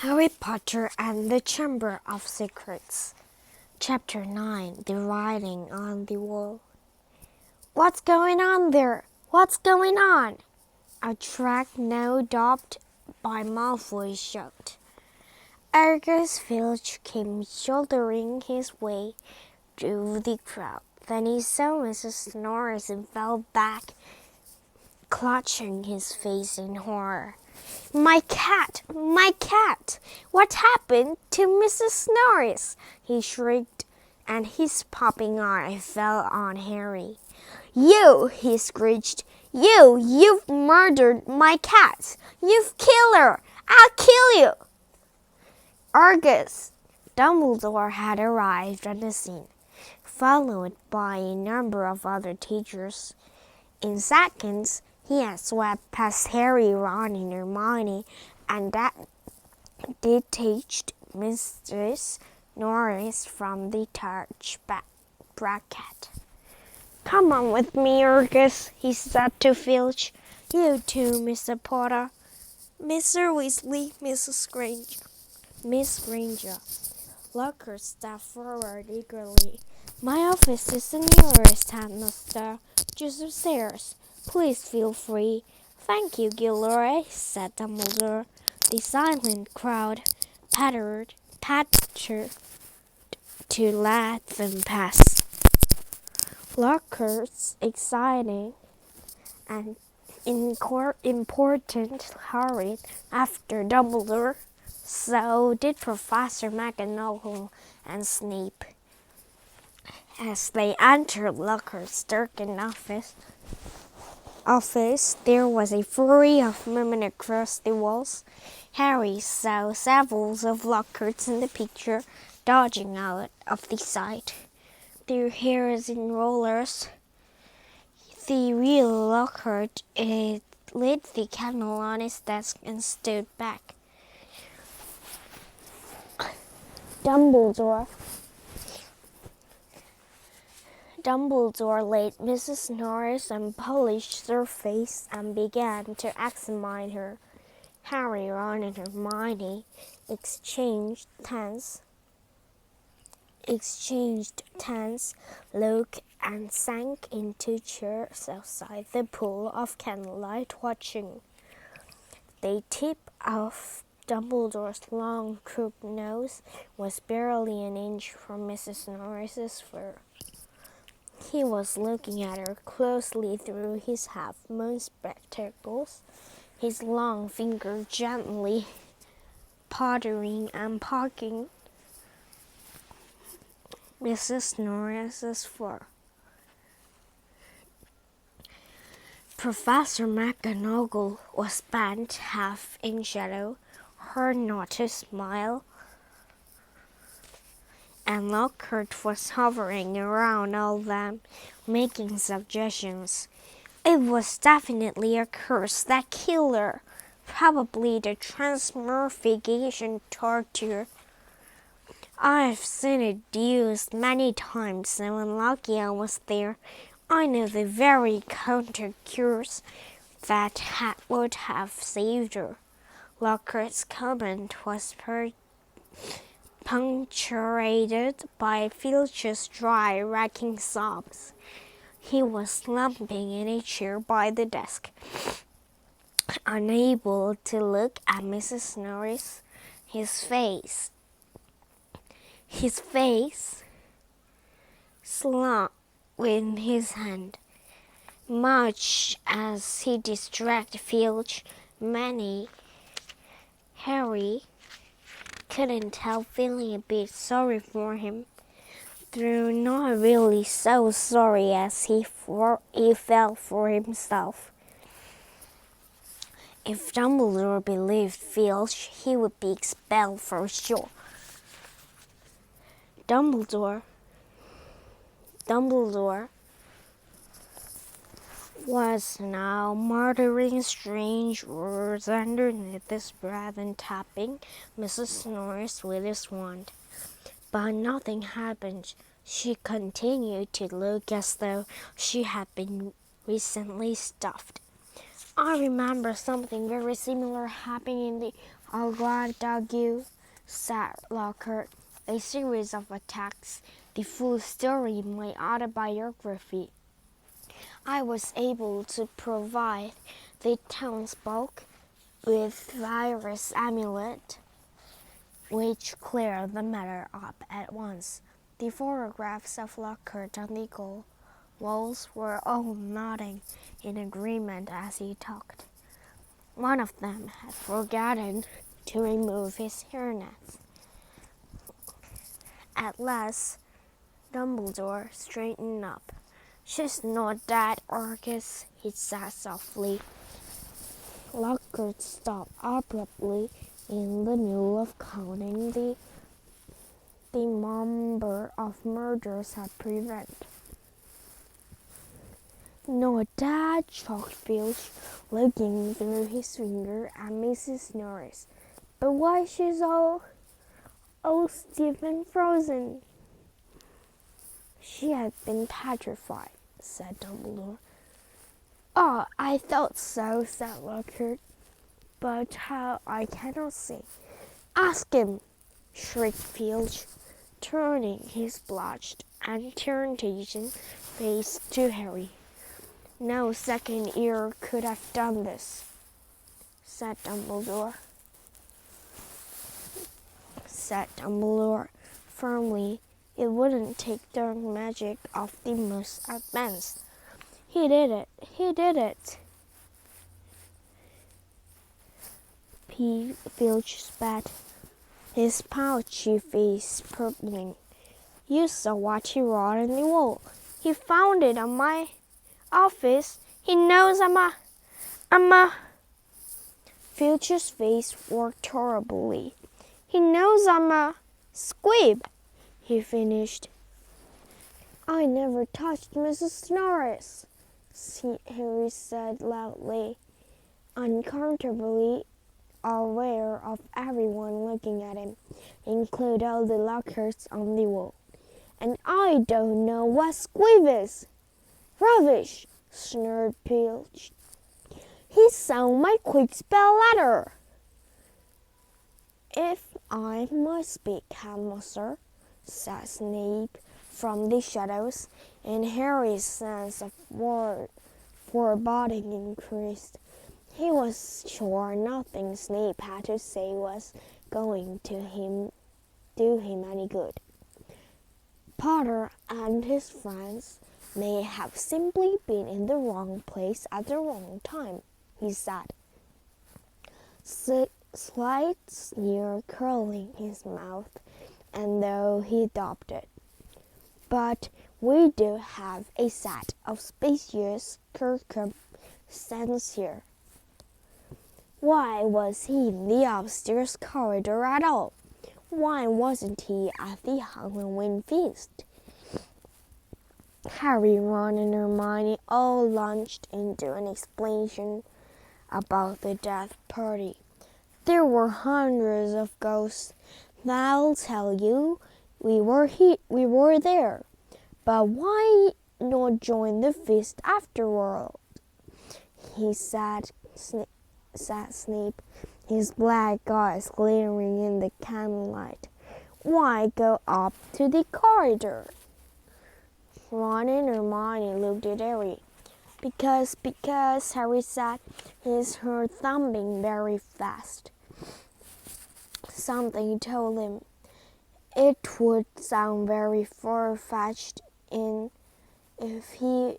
Harry Potter and the Chamber of Secrets. Chapter 9 The Writing on the Wall. What's going on there? What's going on? A track now dubbed by Malfoy shouted. Argus Filch came shouldering his way through the crowd. Then he saw Mrs. Norris and fell back, clutching his face in horror. My cat! My cat! What happened to Mrs. Norris? He shrieked, and his popping eye fell on Harry. You! He screeched. You've murdered my cat! You've killed her! I'll kill you! Argus! Dumbledore had arrived on the scene, followed by a number of other teachers. In seconds, he had swept past Harry, Ron, and Hermione, and that detached Mistress Norris from the targe bracket. Come on with me, Argus, he said to Filch. You too, Mr. Potter. Mr. Weasley, Mrs. Granger. Miss Granger. Lockhart stepped forward eagerly. My office is the nearest, headmaster, just upstairs. Please feel free. Thank you, Gilderoy, said Dumbledore. The silent crowd pattered to let them pass. Lockhart's exciting and important hurried after Dumbledore. So did Professor McGonagall and Snape. As they entered Lockhart's darkened office, there was a flurry of movement across the walls. Harry saw several of Lockharts in the picture dodging out of the sight, their hairs in rollers. The real Lockhart lit the candle on his desk and stood back. Dumbledore laid Mrs. Norris and polished her face and began to examine her. Harry, Ron, and Hermione exchanged tense look and sank into chairs outside the pool of candlelight watching. The tip of Dumbledore's long crooked nose was barely an inch from Mrs. Norris's fur. He was looking at her closely through his half-moon spectacles, his long finger gently pottering and poking Mrs. Norris's fur. Professor McGonagall was bent half in shadow, her not to smile, and Lockhart was hovering around all them, making suggestions. It was definitely a curse that killed her, probably the transmorphication torture. I've seen it used many times, and when Logia was there, I knew the very counter cures that would have saved her. Lockhart's comment was punctuated by Filch's dry, racking sobs. He was slumping in a chair by the desk, unable to look at Mrs. Norris. His face slumped with his hand, much as he distracted Filch. Harry couldn't help feeling a bit sorry for him, though not really so sorry as he felt for himself. If Dumbledore believed Filch, he would be expelled for sure. Dumbledore was now muttering strange words underneath his breath and tapping Mrs. Norris with his wand. But nothing happened. She continued to look as though she had been recently stuffed. I remember something very similar happening in the I'll glad dog you, said Lockhart. A series of attacks, the full story in my autobiography. I was able to provide the townsfolk with virus amulet, which cleared the matter up at once. The photographs of Lockhart on the walls were all nodding in agreement as he talked. One of them had forgotten to remove his hairnets. At last, Dumbledore straightened up. "She's not dead, Argus," he said softly. Lockhart stopped abruptly in the middle of counting the number of murders had prevented. "Not dead," choked Filch, looking through his finger at Mrs. Norris. "But why she's all stiff and frozen." "She had been petrified," said Dumbledore. "Oh, I thought so," said Lockhart. "But how, I cannot say." "Ask him!" shrieked Filch, turning his blanched and turn-taken face to Harry. "No second ear could have done this," said Dumbledore firmly. "It wouldn't take dark magic of the most advanced. He did it. He did it." Filch spat, his pouchy face purpling. "You saw what he wrote on the wall. He found it on my office. He knows I'm a... Filch's face worked horribly. "He knows I'm a squib," he finished. "I never touched Mrs. Norris," Harry said loudly, uncomfortably aware of everyone looking at him, including all the Lockharts on the wall. "And I don't know what squib is." "Rubbish!" sneered Filch. "He signed my quick spell letter." "If I must speak, Headmaster," said Snape from the shadows, and Harry's sense of foreboding increased. He was sure nothing Snape had to say was going to do him any good. "Potter and his friends may have simply been in the wrong place at the wrong time," he said, slight sneer curling his mouth, and though he doubted it. "But we do have a set of specious circumstances here. Why was he in the upstairs corridor at all? Why wasn't he at the Halloween feast?" Harry, Ron, and Hermione all launched into an explanation about the death party. "There were hundreds of ghosts. They'll tell you we were there. But why not join the feast afterward?" he said Snape, his black eyes glaring in the candlelight. "Why go up to the corridor?" Ron and Hermione looked at Harry. Because Harry said, his heart thumping very fast. Something told him it would sound very far-fetched if he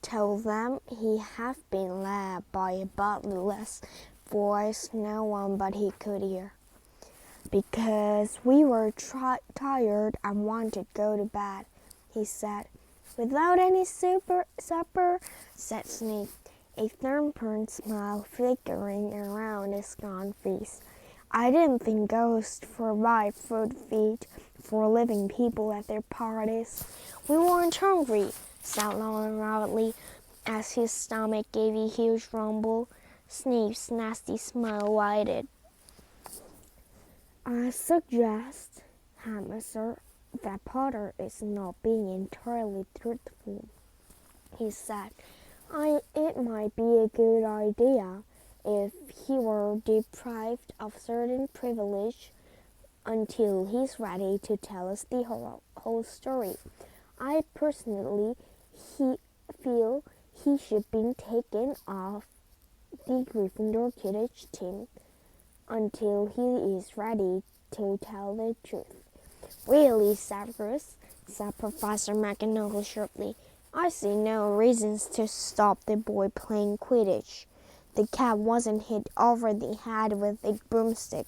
told them he had been led by a bodiless voice no one but he could hear. "Because we were tired and wanted to go to bed," he said. "Without any supper," said Snape, a thumbprint smile flickering around his gaunt face. "I didn't think ghosts provide food for living people at their parties." "We weren't hungry," said Ron loudly, as his stomach gave a huge rumble. Snape's nasty smile widened. "I suggest, Headmaster, that Potter is not being entirely truthful," he said. "It might be a good idea if he were deprived of certain privilege until he's ready to tell us the whole story. I personally feel he should be taken off the Gryffindor Quidditch team until he is ready to tell the truth. Really, Severus, said Professor McGonagall sharply, I see no reasons to stop the boy playing Quidditch. The cat wasn't hit over the head with a broomstick.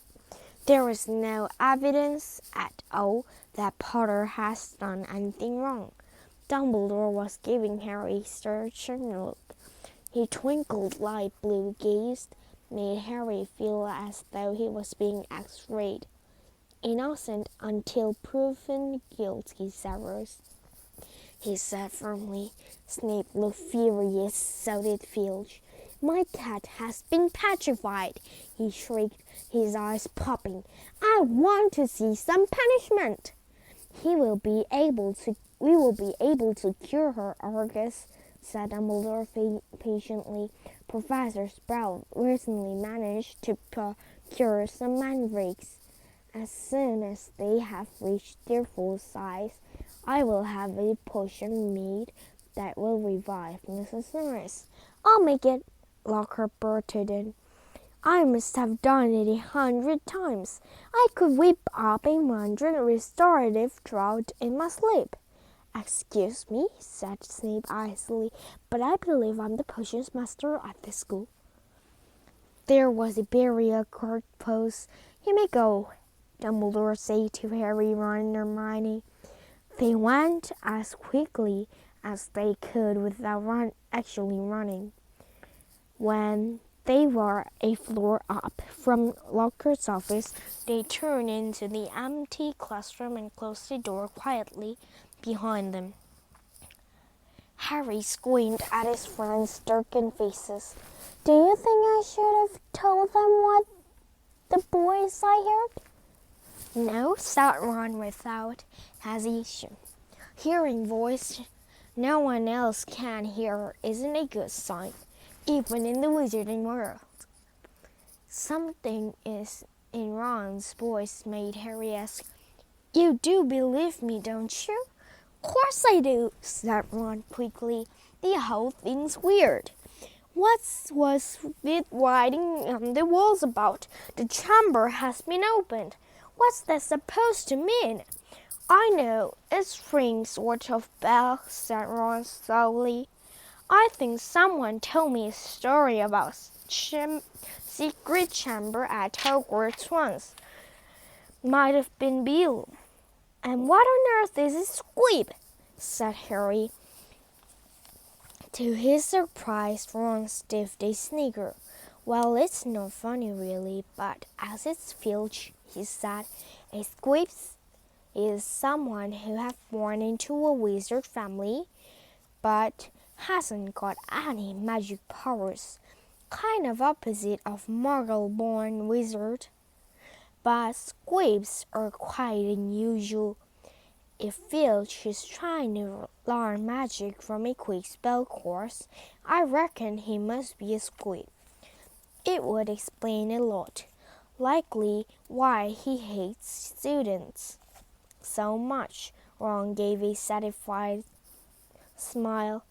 There is no evidence at all that Potter has done anything wrong. Dumbledore was giving Harry a searching look. His twinkled light blue gaze made Harry feel as though he was being x-rayed. Innocent until proven guilty, Severus, he said firmly. Snape looked furious, so did Filch. My cat has been petrified, he shrieked, his eyes popping. I want to see some punishment. We will be able to cure her, Argus, said Dumbledore patiently. Professor Sprout recently managed to procure some mandrakes. As soon as they have reached their full size, I will have a potion made that will revive Mrs. Norris. I'll make it, Lockhart blurted in. I must have done it 100 times. I could whip up a mandrake restorative draught in my sleep. Excuse me, said Snape icily, but I believe I'm the potions master at this school. There was a barrier guard post. You may go, Dumbledore said to Harry, Ron, and Hermione. They went as quickly as they could without actually running. When they were a floor up from Lockhart's office, they turned into the empty classroom and closed the door quietly behind them. Harry squinted at his friends' darkened faces. Do you think I should have told them what the boys I heard? No, said Ron without hesitation. Hearing voice no one else can hear isn't a good sign, even in the wizarding world. Something is in Ron's voice made Harry ask, You do believe me, don't you? Of course I do, said Ron quickly. The whole thing's weird. What was it writing on the walls about? The chamber has been opened. What's that supposed to mean? I know, it's ring sort of bell, said Ron slowly. I think someone told me a story about secret chamber at Hogwarts once. Might have been Bill. And what on earth is a squib? Said Harry. To his surprise, Ron sniffed a snicker. Well, it's not funny really, but as it's Filch, he said, a squib is someone who has born into a wizard family, but hasn't got any magic powers. Kind of opposite of Muggle-born wizard. But squibs are quite unusual. If Filch is trying to learn magic from a quick spell course, I reckon he must be a squib. It would explain a lot. Likely why he hates students so much. Ron gave a satisfied smile.